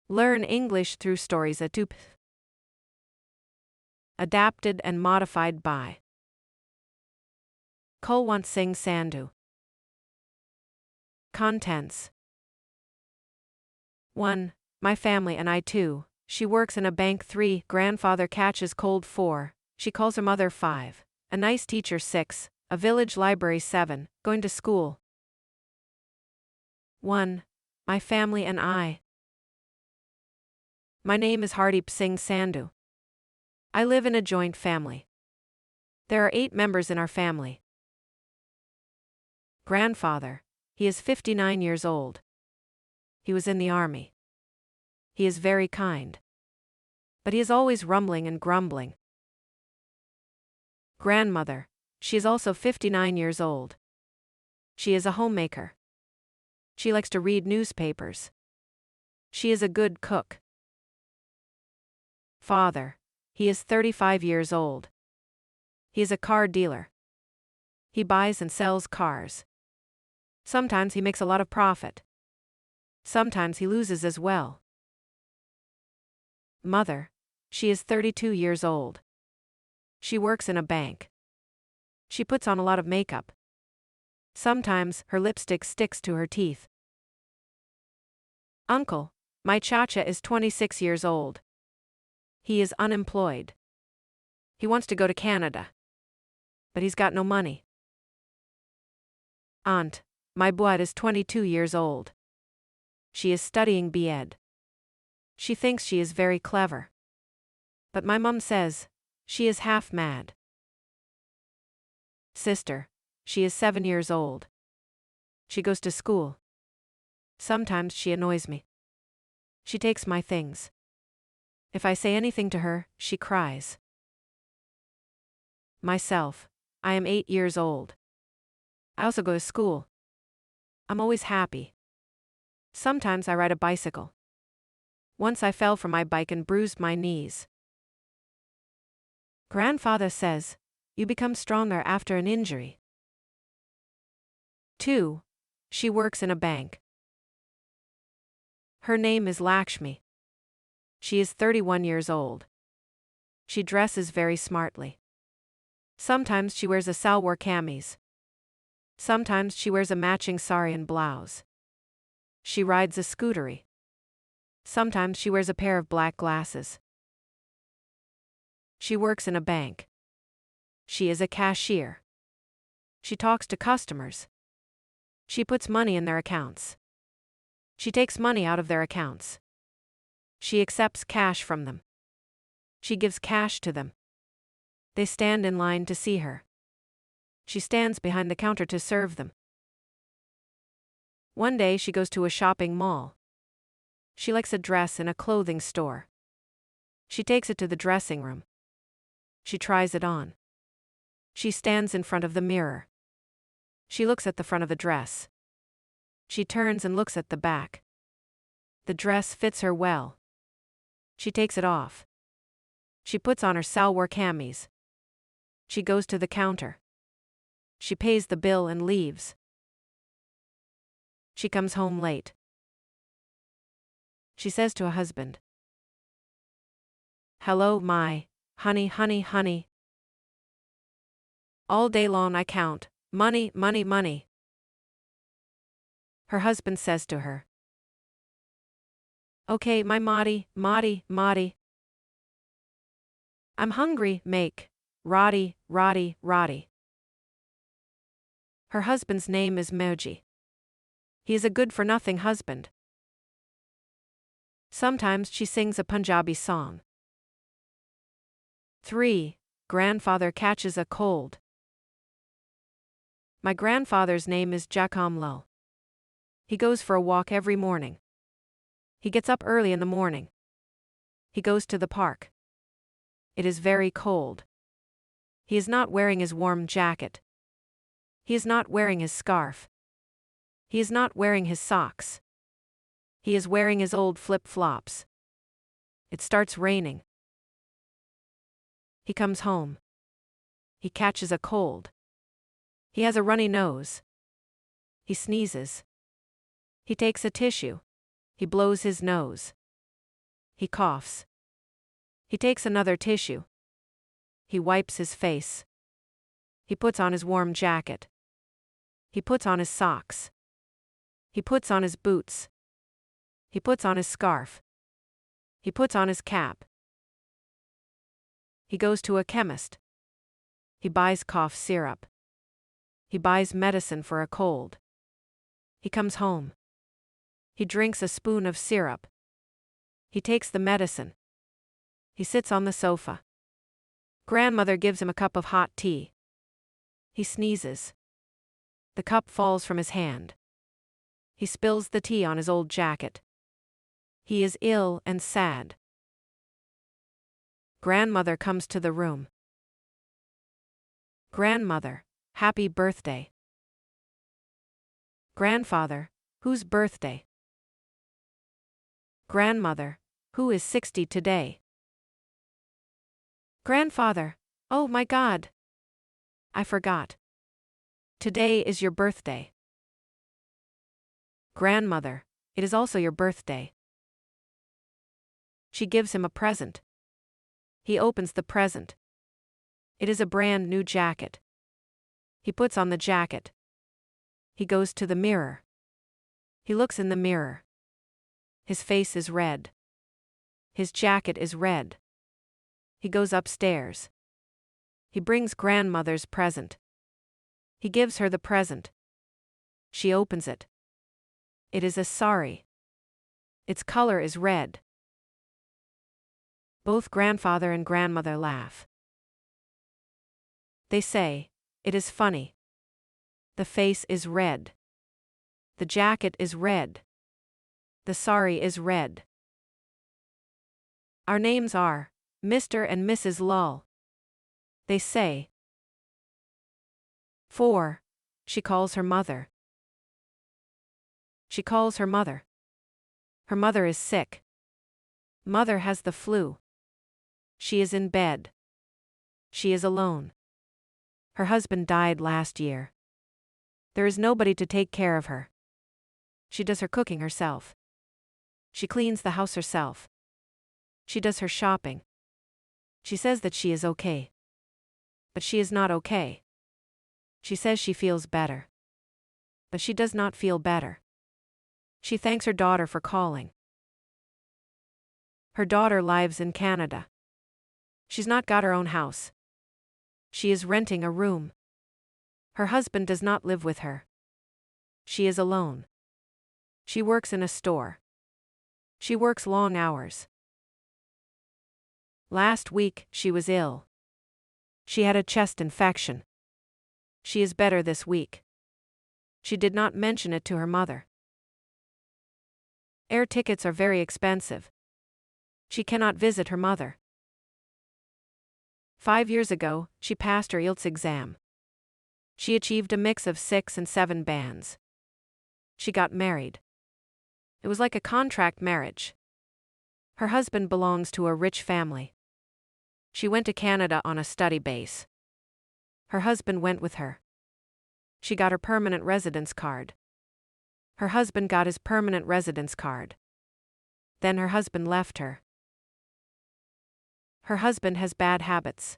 Learn English through stories at Tup. Adapted and modified by Kulwant Singh Sandhu. Contents 1. My family and I. 2. She works in a bank. 3. Grandfather catches cold. 4. She calls her mother. 5. A nice teacher. 6. A village library. 7. Going to school. 1. My family and I. My name is Hardeep Singh Sandhu. I live in a joint family. There are 8 members in our family. Grandfather. He is 59 years old. He was in the army. He is very kind. But he is always rumbling and grumbling. Grandmother. She is also 59 years old. She is a homemaker. She likes to read newspapers. She is a good cook. Father. He is 35 years old. He is a car dealer. He buys and sells cars. Sometimes he makes a lot of profit. Sometimes he loses as well. Mother. She is 32 years old. She works in a bank. She puts on a lot of makeup. Sometimes her lipstick sticks to her teeth. Uncle. My chacha is 26 years old. He is unemployed. He wants to go to Canada. But he's got no money. Aunt. My buat is 22 years old. She is studying B.Ed. She thinks she is very clever. But my mum says, she is half mad. Sister. She is 7 years old. She goes to school. Sometimes she annoys me. She takes my things. If I say anything to her, she cries. Myself. I am 8 years old. I also go to school. I'm always happy. Sometimes I ride a bicycle. Once I fell from my bike and bruised my knees. Grandfather says, you become stronger after an injury. 2. She works in a bank. Her name is Lakshmi. She is 31 years old. She dresses very smartly. Sometimes she wears a salwar kameez. Sometimes she wears a matching sari and blouse. She rides a scootery. Sometimes she wears a pair of black glasses. She works in a bank. She is a cashier. She talks to customers. She puts money in their accounts. She takes money out of their accounts. She accepts cash from them. She gives cash to them. They stand in line to see her. She stands behind the counter to serve them. One day she goes to a shopping mall. She likes a dress in a clothing store. She takes it to the dressing room. She tries it on. She stands in front of the mirror. She looks at the front of the dress. She turns and looks at the back. The dress fits her well. She takes it off. She puts on her salwar kameez. She goes to the counter. She pays the bill and leaves. She comes home late. She says to her husband, "Hello, my honey, honey, honey. All day long I count money, money, money." Her husband says to her, "Okay, my Maudie, Maudie, Maudie. I'm hungry, make roti, roti, roti." Her husband's name is Moji. He is a good-for-nothing husband. Sometimes she sings a Punjabi song. 3. Grandfather catches a cold. My grandfather's name is Jakam Lal. He goes for a walk every morning. He gets up early in the morning. He goes to the park. It is very cold. He is not wearing his warm jacket. He is not wearing his scarf. He is not wearing his socks. He is wearing his old flip-flops. It starts raining. He comes home. He catches a cold. He has a runny nose. He sneezes. He takes a tissue. He blows his nose. He coughs. He takes another tissue. He wipes his face. He puts on his warm jacket. He puts on his socks. He puts on his boots. He puts on his scarf. He puts on his cap. He goes to a chemist. He buys cough syrup. He buys medicine for a cold. He comes home. He drinks a spoon of syrup. He takes the medicine. He sits on the sofa. Grandmother gives him a cup of hot tea. He sneezes. The cup falls from his hand. He spills the tea on his old jacket. He is ill and sad. Grandmother comes to the room. Grandmother, happy birthday. Grandfather, whose birthday? Grandmother, who is 60 today? Grandfather, oh my God. I forgot. Today is your birthday. Grandmother, it is also your birthday. She gives him a present. He opens the present. It is a brand new jacket. He puts on the jacket. He goes to the mirror. He looks in the mirror. His face is red. His jacket is red. He goes upstairs. He brings grandmother's present. He gives her the present. She opens it. It is a sari. Its color is red. Both grandfather and grandmother laugh. They say, it is funny. The face is red. The jacket is red. The sari is red. Our names are Mr. and Mrs. Lull. They say. 4. She calls her mother. She calls her mother. Her mother is sick. Mother has the flu. She is in bed. She is alone. Her husband died last year. There is nobody to take care of her. She does her cooking herself. She cleans the house herself. She does her shopping. She says that she is okay. But she is not okay. She says she feels better. But she does not feel better. She thanks her daughter for calling. Her daughter lives in Canada. She's not got her own house. She is renting a room. Her husband does not live with her. She is alone. She works in a store. She works long hours. Last week, she was ill. She had a chest infection. She is better this week. She did not mention it to her mother. Air tickets are very expensive. She cannot visit her mother. 5 years ago, she passed her IELTS exam. She achieved a mix of 6 and 7 bands. She got married. It was like a contract marriage. Her husband belongs to a rich family. She went to Canada on a study base. Her husband went with her. She got her permanent residence card. Her husband got his permanent residence card. Then her husband left her. Her husband has bad habits.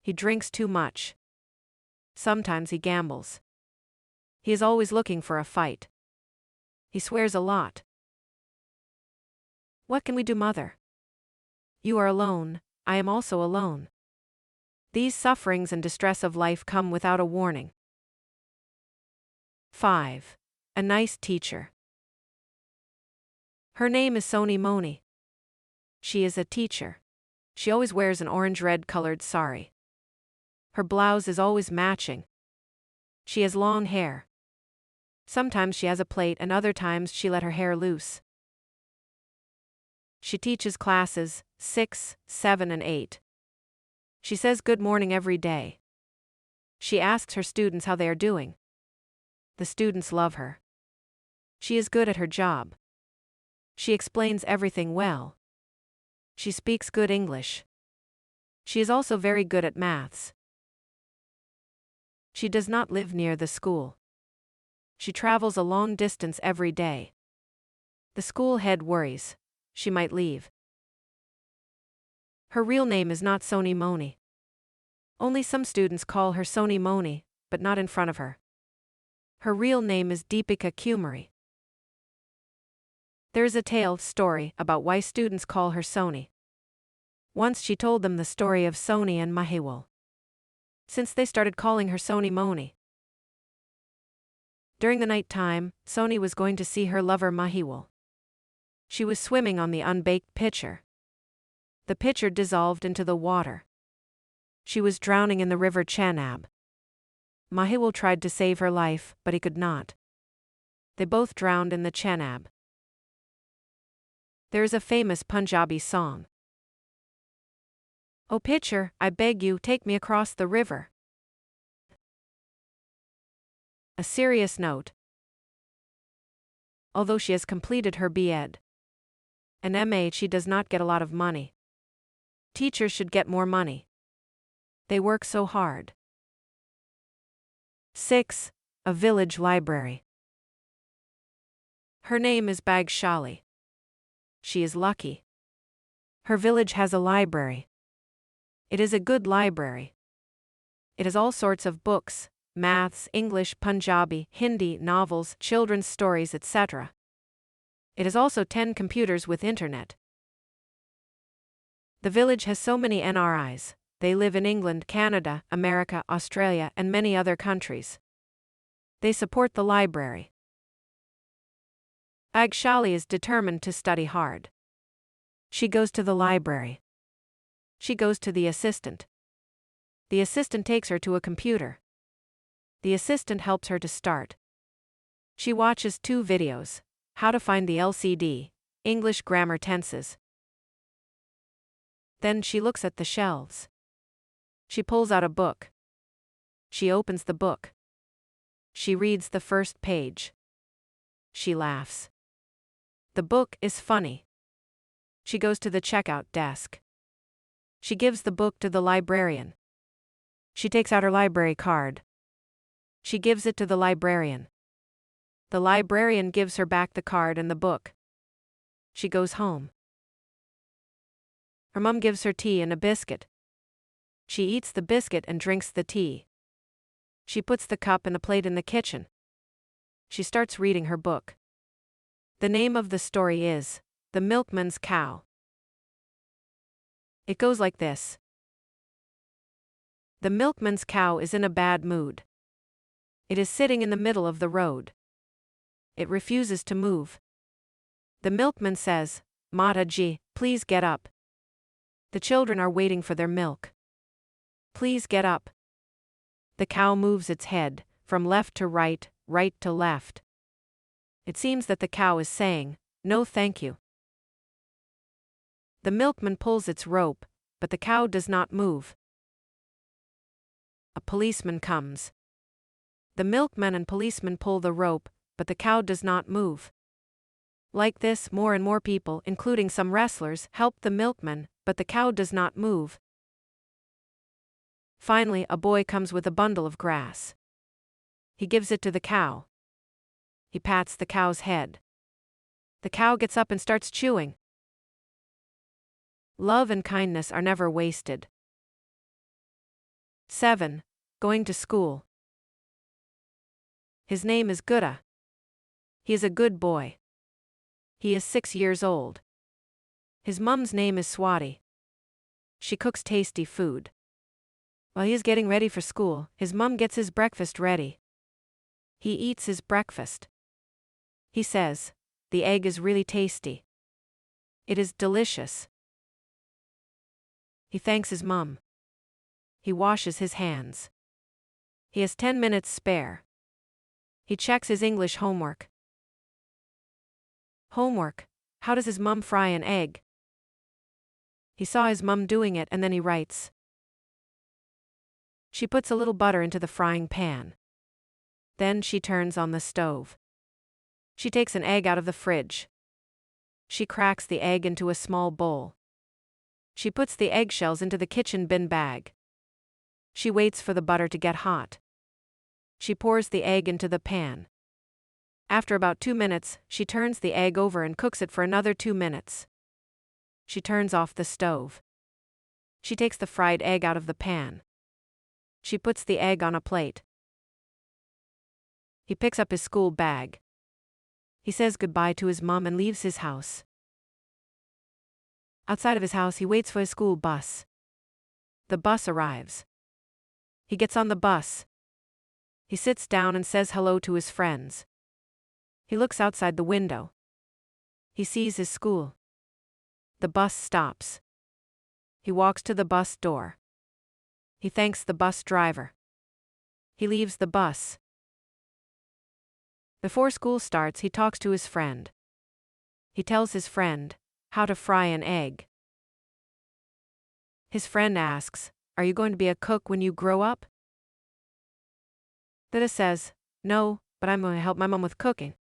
He drinks too much. Sometimes he gambles. He is always looking for a fight. He swears a lot. What can we do, mother? You are alone, I am also alone. These sufferings and distress of life come without a warning. 5. A nice teacher. Her name is Soni Moni. She is a teacher. She always wears an orange-red colored sari. Her blouse is always matching. She has long hair. Sometimes she has a plait and other times she let her hair loose. She teaches classes 6, 7 and 8. She says good morning every day. She asks her students how they are doing. The students love her. She is good at her job. She explains everything well. She speaks good English. She is also very good at maths. She does not live near the school. She travels a long distance every day. The school head worries. She might leave. Her real name is not Soni Moni. Only some students call her Soni Moni, but not in front of her. Her real name is Deepika Kumari. There is a story about why students call her Soni. Once she told them the story of Soni and Mahiwal. Since they started calling her Soni Moni. During the night time, Soni was going to see her lover Mahiwal. She was swimming on the unbaked pitcher. The pitcher dissolved into the water. She was drowning in the river Chenab. Mahiwal tried to save her life, but he could not. They both drowned in the Chenab. There is a famous Punjabi song. "O pitcher, I beg you, take me across the river." A serious note. Although she has completed her B.Ed. and M.A., she does not get a lot of money. Teachers should get more money. They work so hard. 6. A village library. Her name is Bhagshali. She is lucky. Her village has a library. It is a good library. It has all sorts of books, maths, English, Punjabi, Hindi, novels, children's stories, etc. It has also 10 computers with internet. The village has so many NRIs. They live in England, Canada, America, Australia, and many other countries. They support the library. Bhagshali is determined to study hard. She goes to the library. She goes to the assistant. The assistant takes her to a computer. The assistant helps her to start. She watches 2 videos: how to find the LCD, English grammar tenses. Then she looks at the shelves. She pulls out a book. She opens the book. She reads the first page. She laughs. The book is funny. She goes to the checkout desk. She gives the book to the librarian. She takes out her library card. She gives it to the librarian. The librarian gives her back the card and the book. She goes home. Her mom gives her tea and a biscuit. She eats the biscuit and drinks the tea. She puts the cup and a plate in the kitchen. She starts reading her book. The name of the story is The Milkman's Cow. It goes like this. The milkman's cow is in a bad mood. It is sitting in the middle of the road. It refuses to move. The milkman says, "Mataji, please get up. The children are waiting for their milk. Please get up." The cow moves its head, from left to right, right to left. It seems that the cow is saying, "No thank you." The milkman pulls its rope, but the cow does not move. A policeman comes. The milkman and policeman pull the rope, but the cow does not move. Like this, more and more people, including some wrestlers, help the milkman, but the cow does not move. Finally, a boy comes with a bundle of grass. He gives it to the cow. He pats the cow's head. The cow gets up and starts chewing. Love and kindness are never wasted. 7. Going to school. His name is Gura. He is a good boy. He is 6 years old. His mum's name is Swati. She cooks tasty food. While he is getting ready for school, his mum gets his breakfast ready. He eats his breakfast. He says, "The egg is really tasty. It is delicious." He thanks his mum. He washes his hands. He has 10 minutes spare. He checks his English homework. Homework. How does his mum fry an egg? He saw his mum doing it and then he writes. She puts a little butter into the frying pan. Then she turns on the stove. She takes an egg out of the fridge. She cracks the egg into a small bowl. She puts the eggshells into the kitchen bin bag. She waits for the butter to get hot. She pours the egg into the pan. After about 2 minutes, she turns the egg over and cooks it for another 2 minutes. She turns off the stove. She takes the fried egg out of the pan. She puts the egg on a plate. He picks up his school bag. He says goodbye to his mom and leaves his house. Outside of his house, he waits for his school bus. The bus arrives. He gets on the bus. He sits down and says hello to his friends. He looks outside the window. He sees his school. The bus stops. He walks to the bus door. He thanks the bus driver. He leaves the bus. Before school starts, he talks to his friend. He tells his friend how to fry an egg. His friend asks, "Are you going to be a cook when you grow up?" Dada says, "No, but I'm going to help my mom with cooking."